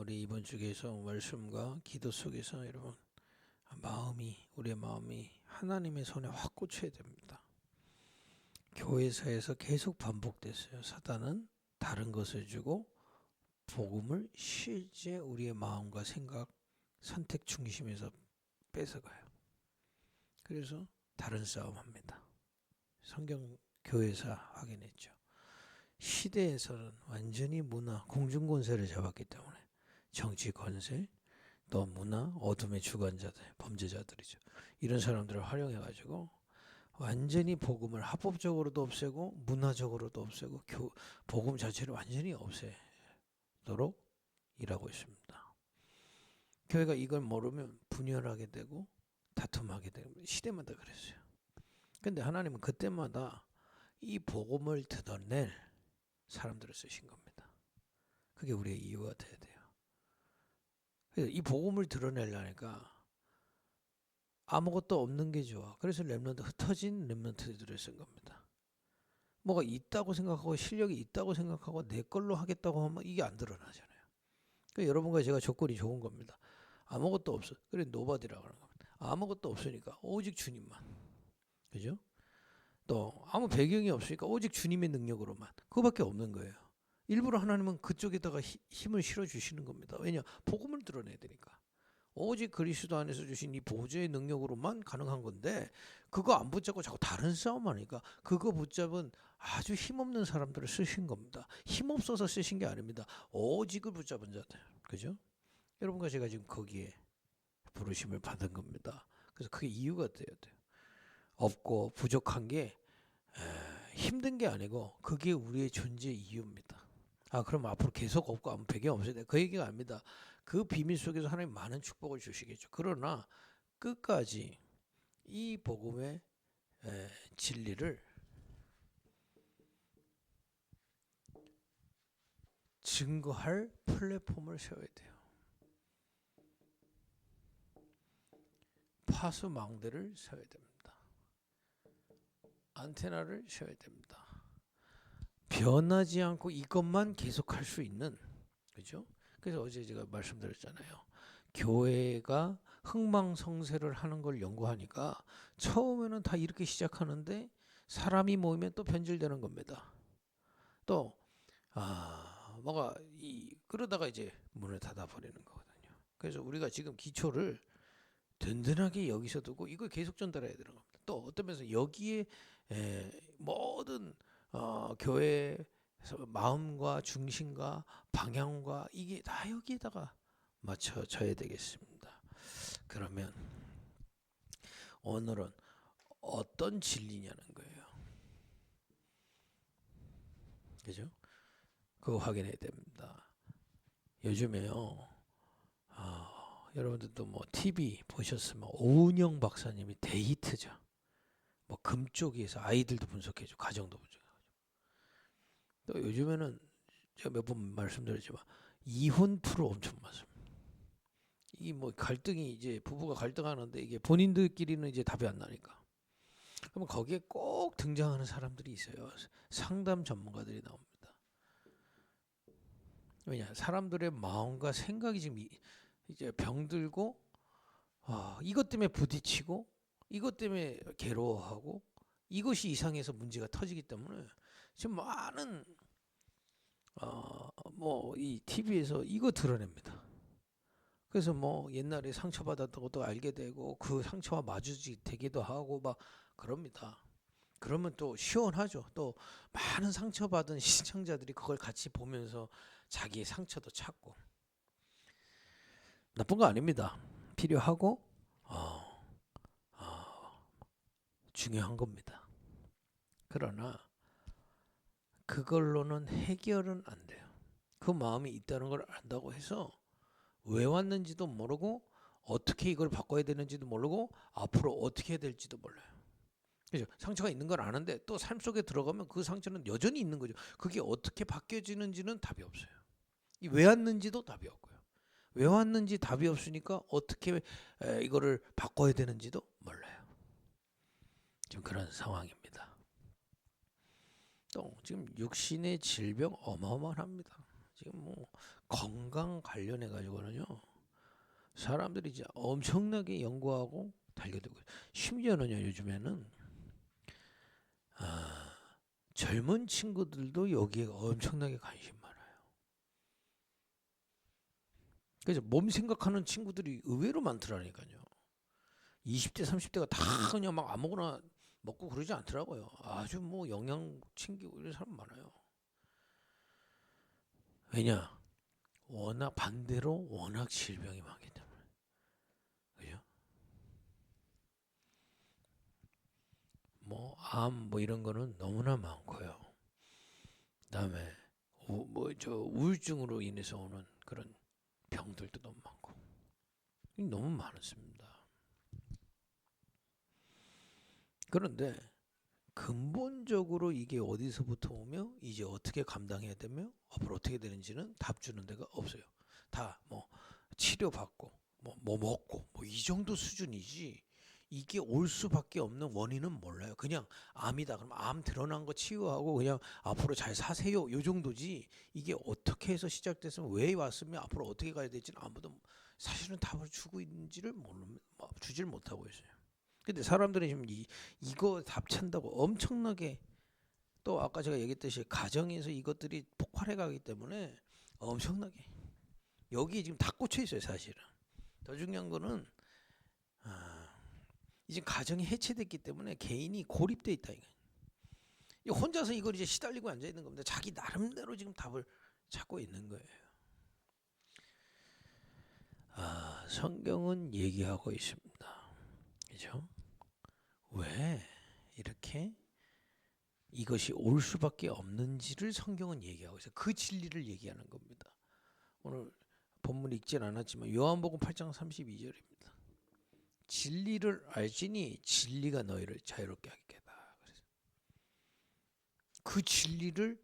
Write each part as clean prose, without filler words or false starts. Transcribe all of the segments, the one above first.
우리 이번 주에서 말씀과 기도 속에서 여러분 우리의 마음이 하나님의 손에 확 꽂혀야 됩니다. 교회사에서 계속 반복됐어요. 사단은 다른 것을 주고 복음을 실제 우리의 마음과 생각, 선택 중심에서 뺏어가요. 그래서 다른 싸움합니다. 성경 교회사 확인했죠. 시대에서는 완전히 문화, 공중권세를 잡았기 때문에 정치 권세, 또 문화, 어둠의 주관자들, 범죄자들이죠. 이런 사람들을 활용해가지고 완전히 복음을 합법적으로도 없애고 문화적으로도 없애고 복음 자체를 완전히 없애도록 일하고 있습니다. 교회가 이걸 모르면 분열하게 되고 다툼하게 되고 시대마다 그랬어요. 근데 하나님은 그때마다 이 복음을 드러낼 사람들을 쓰신 겁니다. 그게 우리의 이유가 돼야 돼요. 그래서 이 복음을 드러내려니까 아무것도 없는 게 좋아. 그래서 흩어진 렘넌트들을 쓴 겁니다. 뭐가 있다고 생각하고 실력이 있다고 생각하고 내 걸로 하겠다고 하면 이게 안 드러나잖아요. 그러니까 여러분과 제가 조건이 좋은 겁니다. 아무것도 없어. 그래 노바디라고 하는 겁니다. 아무것도 없으니까 오직 주님만. 그죠? 또 아무 배경이 없으니까 오직 주님의 능력으로만. 그거밖에 없는 거예요. 일부러 하나님은 그쪽에다가 힘을 실어주시는 겁니다. 왜냐? 복음을 드러내야 되니까. 오직 그리스도 안에서 주신 이 보좌의 능력으로만 가능한 건데 그거 안 붙잡고 자꾸 다른 싸움 하니까 그거 붙잡은 아주 힘없는 사람들을 쓰신 겁니다. 힘없어서 쓰신 게 아닙니다. 오직을 붙잡은 자들. 그죠? 여러분과 제가 지금 거기에 부르심을 받은 겁니다. 그래서 그게 이유가 돼야 돼요. 없고 부족한 게 힘든 게 아니고 그게 우리의 존재 이유입니다. 그럼 앞으로 계속 없고 아무 배경 없어야 돼. 그 얘기가 아닙니다. 그 비밀 속에서 하나님 많은 축복을 주시겠죠. 그러나 끝까지 이 복음의 진리를 증거할 플랫폼을 세워야 돼요. 파수망대를 세워야 됩니다. 안테나를 세워야 됩니다. 변하지 않고 이것만 계속할 수 있는, 그죠? 그래서 어제 제가 말씀드렸잖아요. 교회가 흥망성쇠를 하는 걸 연구하니까 처음에는 다 이렇게 시작하는데 사람이 모이면 또 변질되는 겁니다. 또 그러다가 이제 문을 닫아버리는 거거든요. 그래서 우리가 지금 기초를 든든하게 여기서 두고 이걸 계속 전달해야 되는 겁니다. 또 어떤 면에서 여기에 모든 교회의 마음과 중심과 방향과 이게 다 여기에다가 맞춰져야 되겠습니다. 그러면 오늘은 어떤 진리냐는 거예요. 그죠? 그거 확인해야 됩니다. 요즘에요. 여러분들도 뭐 TV 보셨으면 오은영 박사님이 데이트죠. 뭐 금쪽에서 아이들도 분석해줘, 가정도 분석해줘. 또 요즘에는 제가 몇 번 말씀드렸지만 이혼 프로 엄청 많습니다. 이 뭐 갈등이 이제 부부가 갈등하는데 이게 본인들끼리는 이제 답이 안 나니까. 그러면 거기에 꼭 등장하는 사람들이 있어요. 상담 전문가들이 나옵니다. 왜냐? 사람들의 마음과 생각이 지금 이제 병들고 이것 때문에 부딪히고 이것 때문에 괴로워하고 이것이 이상해서 문제가 터지기 때문에 지금 많은 뭐 이 TV에서 이거 드러냅니다. 그래서 뭐 옛날에 상처받았던 것도 알게 되고 그 상처와 마주치 되기도 하고 막 그럽니다. 그러면 또 시원하죠. 또 많은 상처받은 시청자들이 그걸 같이 보면서 자기의 상처도 찾고 나쁜 거 아닙니다. 필요하고 중요한 겁니다. 그러나 그걸로는 해결은 안 돼요. 그 마음이 있다는 걸 안다고 해서 왜 왔는지도 모르고 어떻게 이걸 바꿔야 되는지도 모르고 앞으로 어떻게 해야 될지도 몰라요. 그죠? 상처가 있는 걸 아는데 또 삶 속에 들어가면 그 상처는 여전히 있는 거죠. 그게 어떻게 바뀌어지는지는 답이 없어요. 왜 왔는지도 답이 없고요. 왜 왔는지 답이 없으니까 어떻게 이거를 바꿔야 되는지도 몰라요. 지금 그런 상황입니다. 또 지금 육신의 질병 어마어마합니다. 지금 뭐 건강 관련해 가지고는요. 사람들이 이제 엄청나게 연구하고 달겨들고 심지어는요 요즘에는 젊은 친구들도 여기에 엄청나게 관심 많아요. 그래서 몸 생각하는 친구들이 의외로 많더라니까요. 20대 30대가 다 그냥 막 아무거나 먹고 그러지 않더라고요. 아주 뭐 영양 챙기고 이런 사람 많아요. 왜냐? 워낙 반대로 워낙 질병이 많기 때문에. 그죠? 뭐 암 뭐 이런 거는 너무나 많고요. 그다음에 뭐저 우울증으로 인해서 오는 그런 병들도 너무 많고 너무 많습니다. 그런데 근본적으로 이게 어디서부터 오며 이제 어떻게 감당해야 되며 앞으로 어떻게 되는지는 답 주는 데가 없어요. 다 뭐 치료받고 뭐 먹고 뭐 이 정도 수준이지 이게 올 수밖에 없는 원인은 몰라요. 그냥 암이다 그러면 암 드러난 거 치유하고 그냥 앞으로 잘 사세요 요 정도지 이게 어떻게 해서 시작됐으면 왜 왔으면 앞으로 어떻게 가야 될지는 아무도 사실은 답을 주고 있는지를 주질 못하고 있어요. 근데 사람들이 지금 이거 답 찬다고 엄청나게 또 아까 제가 얘기했듯이 가정에서 이것들이 폭발해 가기 때문에 엄청나게 여기에 지금 다 꽂혀 있어요 사실은. 더 중요한 거는 이제 가정이 해체됐기 때문에 개인이 고립돼 있다 이거. 혼자서 이걸 이제 시달리고 앉아 있는 겁니다. 자기 나름대로 지금 답을 찾고 있는 거예요. 성경은 얘기하고 있습니다. 그죠? 왜 이렇게 이것이 올 수밖에 없는지를 성경은 얘기하고 있어요. 그 진리를 얘기하는 겁니다. 오늘 본문 읽진 않았지만 요한복음 8장 32절입니다. 진리를 알지니 진리가 너희를 자유롭게 하겠다. 그 진리를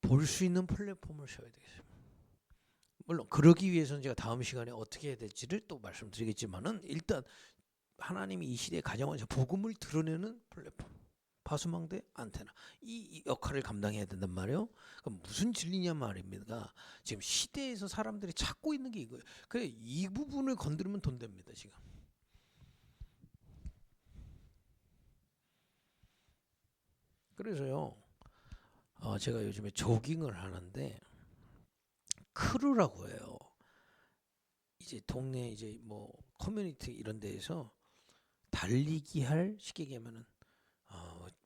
볼 수 있는 플랫폼을 세워야 되겠습니다. 물론 그러기 위해서는 제가 다음 시간에 어떻게 해야 될지를 또 말씀드리겠지만은 일단 하나님이 이 시대에 가정하셔서 복음을 드러내는 플랫폼, 파수망대 안테나 이 역할을 감당해야 된단 말이에요. 그럼 무슨 진리냐 말입니다. 지금 시대에서 사람들이 찾고 있는 게 이거예요. 그래 이 부분을 건드리면 돈 됩니다 지금. 그래서요. 제가 요즘에 조깅을 하는데 크루라고 해요. 이제 동네 이제 뭐 커뮤니티 이런 데에서 달리기 할 쉽게 얘기하면은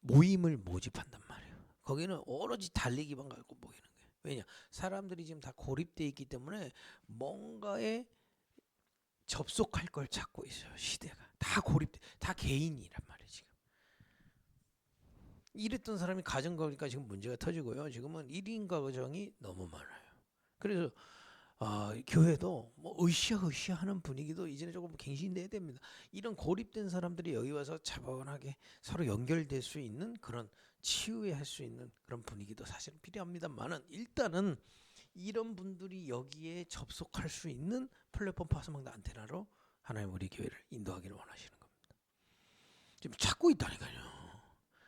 모임을 모집한단 말이에요. 거기는 오로지 달리기만 갖고 모이는 거예요. 왜냐? 사람들이 지금 다 고립돼 있기 때문에 뭔가에 접속할 걸 찾고 있어요. 시대가 다 고립돼, 다 개인이란 말이에요. 지금 이랬던 사람이 가정 거니까 지금 문제가 터지고요. 지금은 1인 가정이 너무 많아요. 그래서 교회도 뭐 으쌰으쌰 하는 분위기도 이제는 조금 갱신돼야 됩니다. 이런 고립된 사람들이 여기 와서 차분하게 서로 연결될 수 있는 그런 치유에 할 수 있는 그런 분위기도 사실은 필요합니다만은 일단은 이런 분들이 여기에 접속할 수 있는 플랫폼 파수망대 안테나로 하나님 우리 교회를 인도하기를 원하시는 겁니다. 지금 찾고 있다니까요.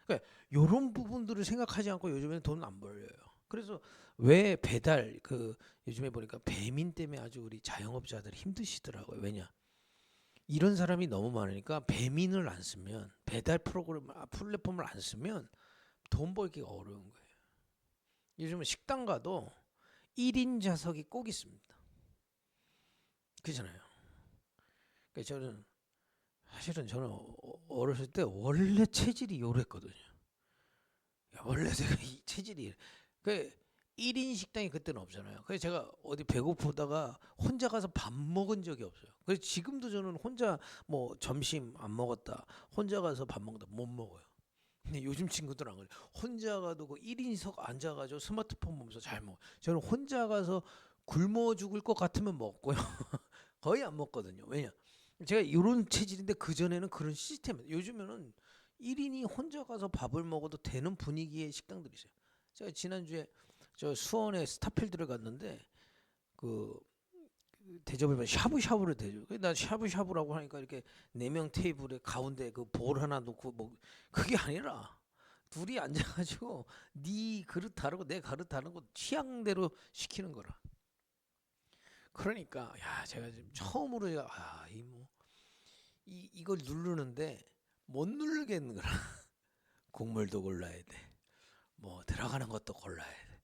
그러니까 이런 부분들을 생각하지 않고 요즘에는 돈 안 벌려요. 그래서 왜 배달 요즘에 보니까 배민 때문에 아주 우리 자영업자들이 힘드시더라고요. 왜냐? 이런 사람이 너무 많으니까 배민을 안 쓰면 배달 플랫폼을 안 쓰면 돈 벌기가 어려운 거예요. 요즘은 식당 가도 1인 좌석이 꼭 있습니다. 그렇잖아요. 그러니까 사실은 저는 어렸을 때 원래 체질이 요랬거든요. 원래 제가 이 체질이 그 1인 식당이 그때는 없잖아요. 그래서 제가 어디 배고프다가 혼자 가서 밥 먹은 적이 없어요. 그래서 지금도 저는 혼자 뭐 점심 안 먹었다, 혼자 가서 밥 먹다 못 먹어요. 근데 요즘 친구들은 안 그래요. 혼자 가도 그 1인석 앉아가지고 스마트폰 보면서 잘 먹어요. 저는 혼자 가서 굶어 죽을 것 같으면 먹고요. 거의 안 먹거든요. 왜냐? 제가 이런 체질인데 그 전에는 그런 시스템. 요즘에는 1인이 혼자 가서 밥을 먹어도 되는 분위기의 식당들이 있어요. 제가 지난주에 저 수원에 스타필드를 갔는데 그 대접을 받 샤브샤브를 대접. 난 샤브샤브라고 하니까 이렇게 4명 테이블에 가운데 그 볼 하나 놓고 뭐 그게 아니라 둘이 앉아가지고 네 그릇 다르고 내 그릇 다른 거 취향대로 시키는 거라. 그러니까 야 제가 지금 처음으로 제가 이걸 누르는데 못 누르겠는 거라. 국물도 골라야 돼. 뭐 들어가는 것도 골라야 돼.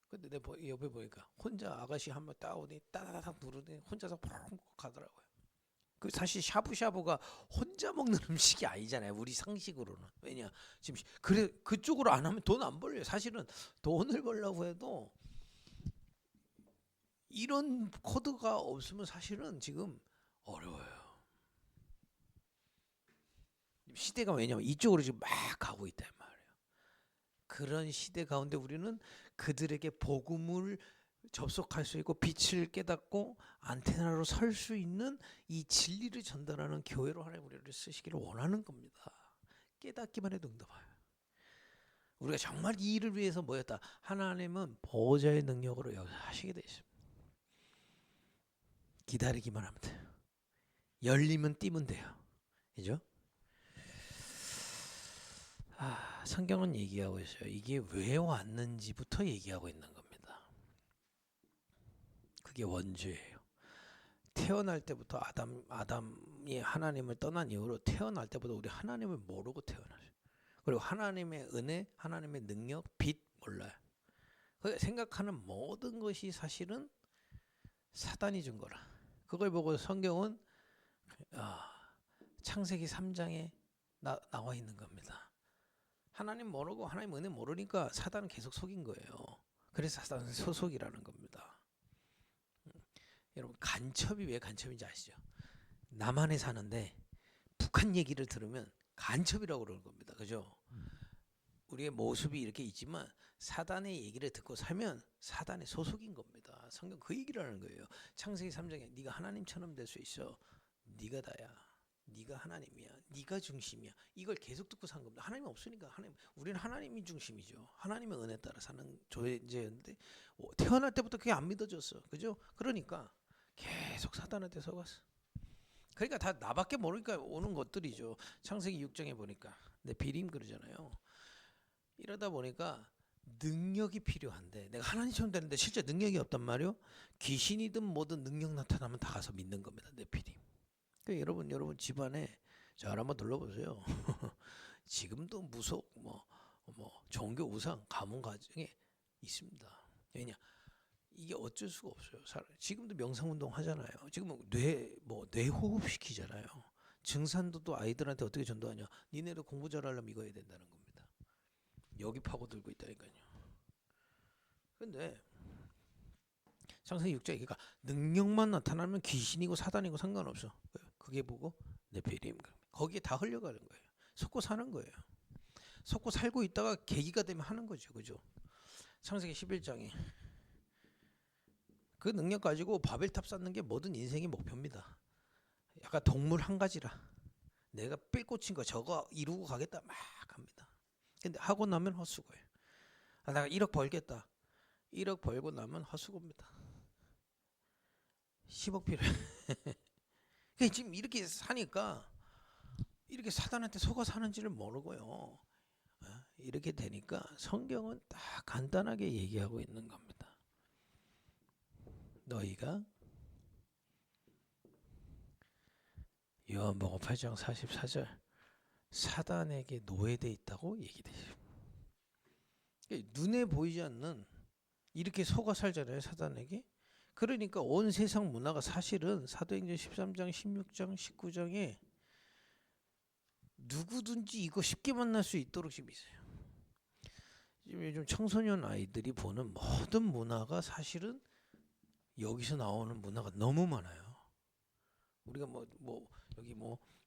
근데 내 옆에 보니까 혼자 아가씨 한 번 따오니 따다닥 누르더니 혼자서 펑 가더라고요. 그 사실 샤브샤브가 혼자 먹는 음식이 아니잖아요. 우리 상식으로는. 왜냐 지금 그래 그쪽으로 안 하면 돈 안 벌려요. 사실은 돈을 벌려고 해도 이런 코드가 없으면 사실은 지금 어려워요. 시대가 왜냐면 이쪽으로 지금 막 가고 있단 말이에요. 그런 시대 가운데 우리는 그들에게 복음을 접속할 수 있고 빛을 깨닫고 안테나로 설 수 있는 이 진리를 전달하는 교회로 하나님 우리를 쓰시기를 원하는 겁니다. 깨닫기만 해도 응답해요. 우리가 정말 이 일을 위해서 모였다. 하나님은 보호자의 능력으로 하시게 되어 있습니다. 기다리기만 하면 돼요. 열리면 뛰면 돼요. 그죠? 성경은 얘기하고 있어요. 이게 왜 왔는지부터 얘기하고 있는 겁니다. 그게 원죄예요. 태어날 때부터 아담이 하나님을 떠난 이후로 태어날 때부터 우리 하나님을 모르고 태어나죠. 그리고 하나님의 은혜, 하나님의 능력, 빛 몰라요. 생각하는 모든 것이 사실은 사단이 준 거라. 그걸 보고 성경은 창세기 3장에 나와 있는 겁니다. 하나님 모르고 하나님 은혜 모르니까 사단은 계속 속인 거예요. 그래서 사단은 소속이라는 겁니다. 여러분 간첩이 왜 간첩인지 아시죠? 남한에 사는데 북한 얘기를 들으면 간첩이라고 그러는 겁니다. 그죠? 우리의 모습이 이렇게 있지만 사단의 얘기를 듣고 살면 사단의 소속인 겁니다. 성경 그 얘기를 하는 거예요. 창세기 3장에 네가 하나님처럼 될 수 있어. 네가 다야. 네가 하나님이야. 네가 중심이야. 이걸 계속 듣고 산 겁니다. 하나님 없으니까 우리는 하나님이 중심이죠. 하나님의 은혜 따라 사는 존재였는데 태어날 때부터 그게 안 믿어졌어. 그죠? 그러니까 계속 사단한테 속았어. 그러니까 다 나밖에 모르니까 오는 것들이죠. 창세기 6장에 보니까 내 비림 그러잖아요. 이러다 보니까 능력이 필요한데 내가 하나님처럼 되는데 실제 능력이 없단 말이요. 귀신이든 뭐든 능력 나타나면 다 가서 믿는 겁니다. 내 비림. 그러니까 여러분 집안에 잘 한번 둘러보세요. 지금도 무속 뭐 종교 우상 가문 가정에 있습니다. 왜냐 이게 어쩔 수가 없어요. 지금도 명상 운동 하잖아요. 지금 뇌호흡 시키잖아요. 증산도도 아이들한테 어떻게 전도하냐? 니네도 공부 잘하려면 이거 해야 된다는 겁니다. 여기 파고들고 있다니까요. 근데 창세기 6장에 그러니까 능력만 나타나면 귀신이고 사단이고 상관없어. 그게 보고 네피림 거기에 다 흘려가는 거예요. 속고 사는 거예요. 속고 살고 있다가 계기가 되면 하는 거죠. 그죠? 창세기 11장에 그 능력 가지고 바벨탑 쌓는 게 모든 인생의 목표입니다. 약간 동물 한 가지라. 내가 삘 꽂힌 거 저거 이루고 가겠다 막 합니다. 근데 하고 나면 헛수고예요. 내가 1억 벌겠다. 1억 벌고 나면 헛수고입니다. 10억 필요해. 지금 이렇게 사니까 이렇게 사단한테 속아 사는지를 모르고요. 이렇게 되니까 성경은 딱 간단하게 얘기하고 있는 겁니다. 너희가 요한복음 8장 44절 사단에게 노예돼 있다고 얘기돼요. 눈에 보이지 않는 이렇게 속아 살잖아요. 사단에게. 그러니까 온 세상 문화가 사실은 사도행전 13장 16장 19장에 누구든지 이거 쉽게 만날 수 있도록 지금 있어요. 지금 요즘 청소년 아이들이 보는 모든 문화가 사실은 여기서 나오는 문화가 너무 많아요. 우리가 여기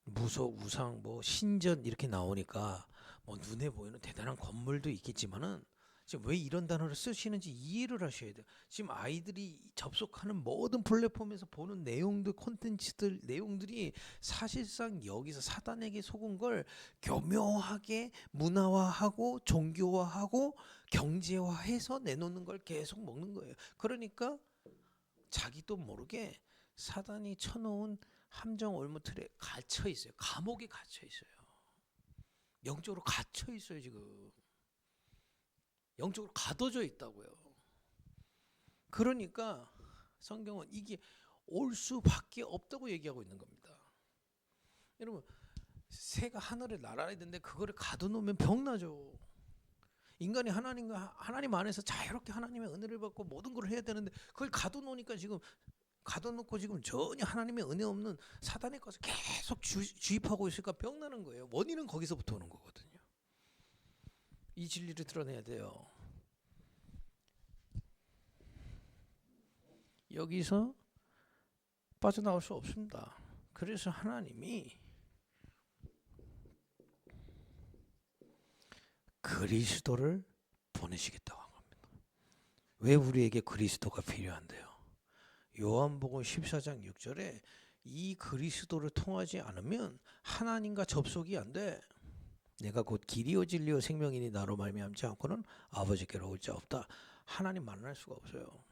무속, 우상, 신전 이렇게 나오니까 눈에 보이는 대단한 건물도 있겠지만은 지금 왜 이런 단어를 쓰시는지 이해를 하셔야 돼요. 지금 아이들이 접속하는 모든 플랫폼에서 보는 내용들, 콘텐츠들, 내용들이 사실상 여기서 사단에게 속은 걸 교묘하게 문화화하고 종교화하고 경제화해서 내놓는 걸 계속 먹는 거예요. 그러니까 자기도 모르게 사단이 쳐놓은 함정 올무틀에 갇혀 있어요. 감옥에 갇혀 있어요. 영적으로 갇혀 있어요. 지금 영적으로 가둬져 있다고요. 그러니까 성경은 이게 올 수밖에 없다고 얘기하고 있는 겁니다. 여러분, 새가 하늘에 날아다니는데 그거를 가둬놓으면 병나죠. 인간이 하나님 안에서 자유롭게 하나님의 은혜를 받고 모든 걸 해야 되는데 그걸 가둬놓으니까 지금 가둬놓고 지금 전혀 하나님의 은혜 없는 사단의 것을 계속 주입하고 있으니까 병나는 거예요. 원인은 거기서부터 오는 거거든요. 이 진리를 드러내야 돼요. 여기서 빠져나올 수 없습니다. 그래서 하나님이 그리스도를 보내시겠다고 한 겁니다. 왜 우리에게 그리스도가 필요한데요? 요한복음 14장 6절에 이 그리스도를 통하지 않으면 하나님과 접속이 안 돼. 내가 곧 길이요 진리요 생명이니 나로 말미암지 않고는 아버지께로 올 자 없다. 하나님 만날 수가 없어요.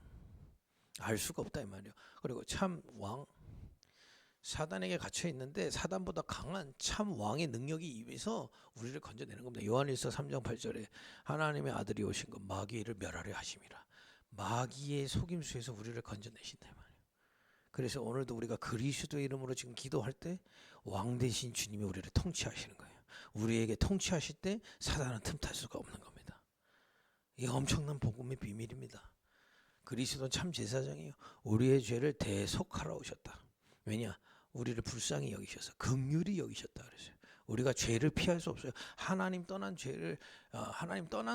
알 수가 없다 이 말이에요. 그리고 참 왕, 사단에게 갇혀 있는데 사단보다 강한 참 왕의 능력이 임해서 우리를 건져내는 겁니다. 요한일서 3장 8절에 하나님의 아들이 오신 것 마귀를 멸하려 하심이라. 마귀의 속임수에서 우리를 건져내신다 말이에요. 그래서 오늘도 우리가 그리스도의 이름으로 지금 기도할 때 왕 대신 주님이 우리를 통치하시는 거예요. 우리에게 통치하실 때 사단은 틈탈 수가 없는 겁니다. 이게 엄청난 복음의 비밀입니다. 그리스도는 참 제사장이요 우리의 죄를 대속하러 오셨다. 왜냐? 우리를 불쌍히 여기셔서 긍휼히 여기셨다 그랬어요. 우리가 죄를 피할 수 없어요. 하나님 떠난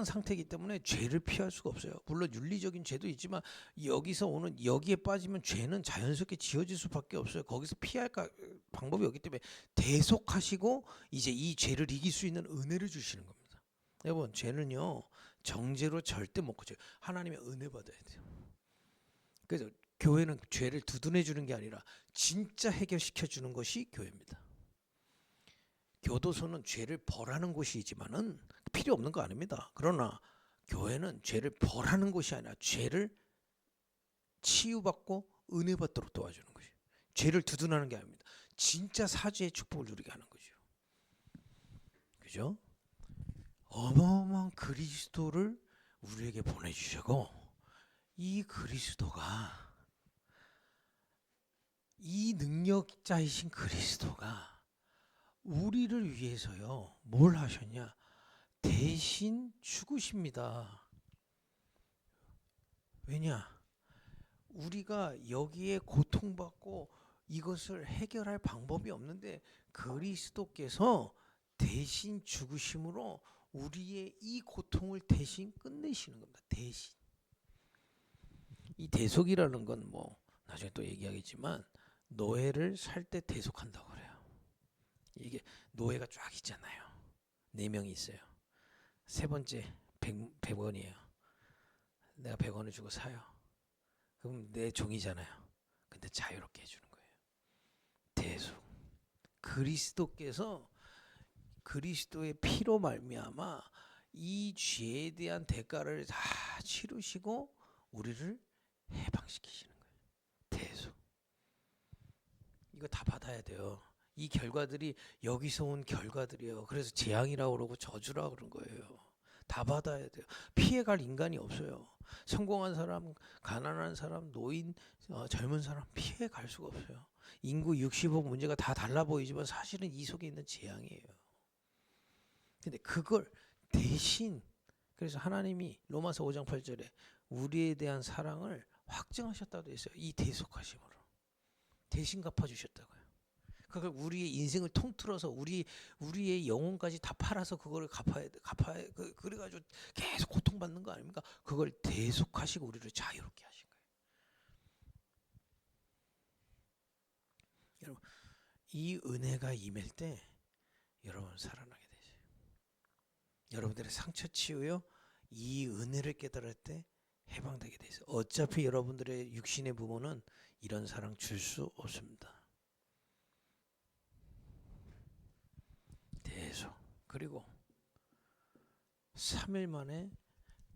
상태이기 때문에 죄를 피할 수가 없어요. 물론 윤리적인 죄도 있지만 여기에 빠지면 죄는 자연스럽게 지어질 수밖에 없어요. 거기서 피할 방법이 없기 때문에 대속하시고 이제 이 죄를 이길 수 있는 은혜를 주시는 겁니다. 여러분, 죄는요 정죄로 절대 못 고쳐요. 하나님의 은혜 받아야 돼요. 그래서 교회는 죄를 두둔해 주는 게 아니라 진짜 해결시켜 주는 것이 교회입니다. 교도소는 죄를 벌하는 곳이지만은 필요 없는 거 아닙니다. 그러나 교회는 죄를 벌하는 곳이 아니라 죄를 치유받고 은혜 받도록 도와주는 것이에요. 죄를 두둔하는 게 아닙니다. 진짜 사죄의 축복을 누리게 하는 거죠. 그죠? 어마어마한 그리스도를 우리에게 보내주시고 이 그리스도가 이 능력자이신 그리스도가 우리를 위해서요 뭘 하셨냐? 대신 죽으십니다. 왜냐? 우리가 여기에 고통받고 이것을 해결할 방법이 없는데 그리스도께서 대신 죽으심으로 우리의 이 고통을 대신 끝내시는 겁니다. 대신. 이 대속이라는 건 뭐 나중에 또 얘기하겠지만 노예를 살 때 대속한다고 그래요. 이게 노예가 쫙 있잖아요. 4명이 있어요. 세 번째 100원이에요. 내가 100원을 주고 사요. 그럼 내 종이잖아요. 근데 자유롭게 해주는 거예요. 대속. 그리스도께서 그리스도의 피로 말미암아 이 죄에 대한 대가를 다 치르시고 우리를 해방시키시는 거예요. 대속. 이거 다 받아야 돼요. 이 결과들이 여기서 온 결과들이에요. 그래서 재앙이라고 그러고 저주라고 그런 거예요. 다 받아야 돼요. 피해갈 인간이 없어요. 성공한 사람, 가난한 사람, 노인, 젊은 사람 피해갈 수가 없어요. 인구 60억 문제가 다 달라 보이지만 사실은 이 속에 있는 재앙이에요. 근데 그걸 대신 그래서 하나님이 로마서 5장 8절에 우리에 대한 사랑을 확증하셨다고 되어 있어요. 이 대속하심으로. 대신 갚아주셨다고요. 그걸 우리의 인생을 통틀어서 우리의 영혼까지 다 팔아서 그거를 갚아야 그래가지고 계속 고통받는 거 아닙니까? 그걸 대속하시고 우리를 자유롭게 하신 거예요. 여러분, 이 은혜가 임할 때 여러분 살아나게 되세요. 여러분들의 상처 치유요. 이 은혜를 깨달을 때 해방되게 돼 있어요. 어차피 여러분들의 육신의 부모는 이런 사랑 줄 수 없습니다. 계속. 그리고 3일 만에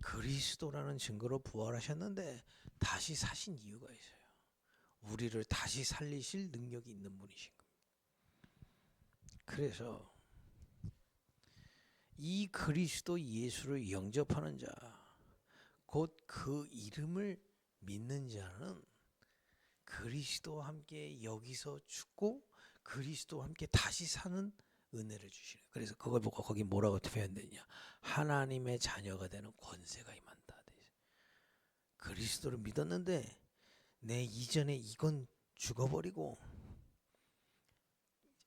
그리스도라는 증거로 부활하셨는데 다시 사신 이유가 있어요. 우리를 다시 살리실 능력이 있는 분이신 겁니다. 그래서 이 그리스도 예수를 영접하는 자, 곧 그 이름을 믿는 자는 그리스도와 함께 여기서 죽고 그리스도와 함께 다시 사는 은혜를 주시는. 그래서 그걸 보고 거기 뭐라고 표현되냐? 하나님의 자녀가 되는 권세가 임한다. 그리스도를 믿었는데 내 이전에 이건 죽어버리고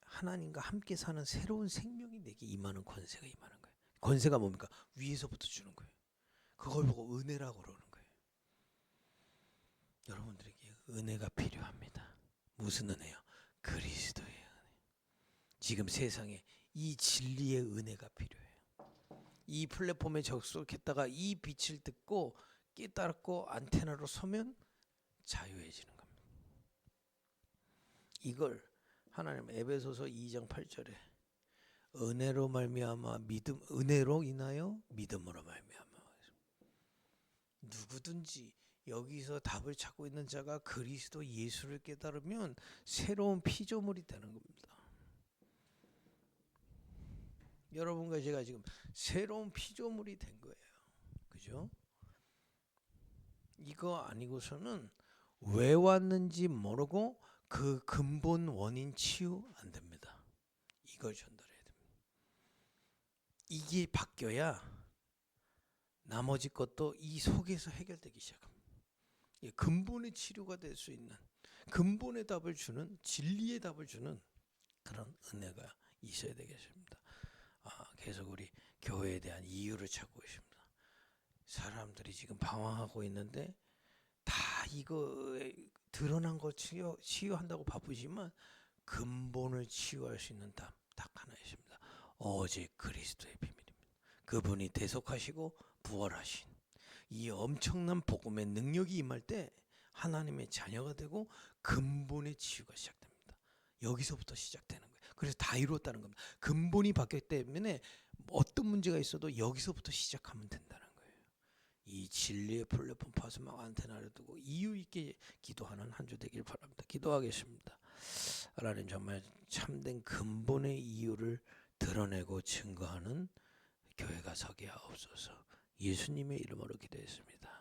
하나님과 함께 사는 새로운 생명이 내게 임하는 권세가 임하는 거예요. 권세가 뭡니까? 위에서부터 주는 거예요. 그걸 보고 은혜라고 그러는 거예요. 여러분들에게 은혜가 필요합니다. 무슨 은혜요? 그리스도의 은혜. 지금 세상에 이 진리의 은혜가 필요해요. 이 플랫폼에 접속했다가 이 빛을 듣고 깨달았고 안테나로 서면 자유해지는 겁니다. 이걸 하나님 에베소서 2장 8절에 은혜로 말미암아 믿음, 은혜로 인하여 믿음으로 말미암아. 누구든지 여기서 답을 찾고 있는 자가 그리스도 예수를 깨달으면 새로운 피조물이 되는 겁니다. 여러분과 제가 지금 새로운 피조물이 된 거예요. 그죠? 이거 아니고서는 왜 왔는지 모르고 그 근본 원인 치유 안 됩니다. 이걸 전달해야 됩니다. 이게 바뀌어야 나머지 것도 이 속에서 해결되기 시작합니다. 근본의 치료가 될 수 있는, 근본의 답을 주는, 진리의 답을 주는 그런 은혜가 있어야 되겠습니다. 계속 우리 교회에 대한 이유를 찾고 있습니다. 사람들이 지금 방황하고 있는데 다 이거 드러난 거 치유한다고 바쁘지만 근본을 치유할 수 있는 답 딱 하나 있습니다. 오직 그리스도의 비밀입니다. 그분이 대속하시고 부활하신 이 엄청난 복음의 능력이 임할 때 하나님의 자녀가 되고 근본의 치유가 시작됩니다. 여기서부터 시작되는 거예요. 그래서 다 이루었다는 겁니다. 근본이 바뀌었기 때문에 어떤 문제가 있어도 여기서부터 시작하면 된다는 거예요. 이 진리의 플랫폼 파수막 안테나를 두고 이유 있게 기도하는 한 주 되길 바랍니다. 기도하겠습니다. 하나님, 정말 참된 근본의 이유를 드러내고 증거하는 교회가 서게 하옵소서. 예수님의 이름으로 기도했습니다.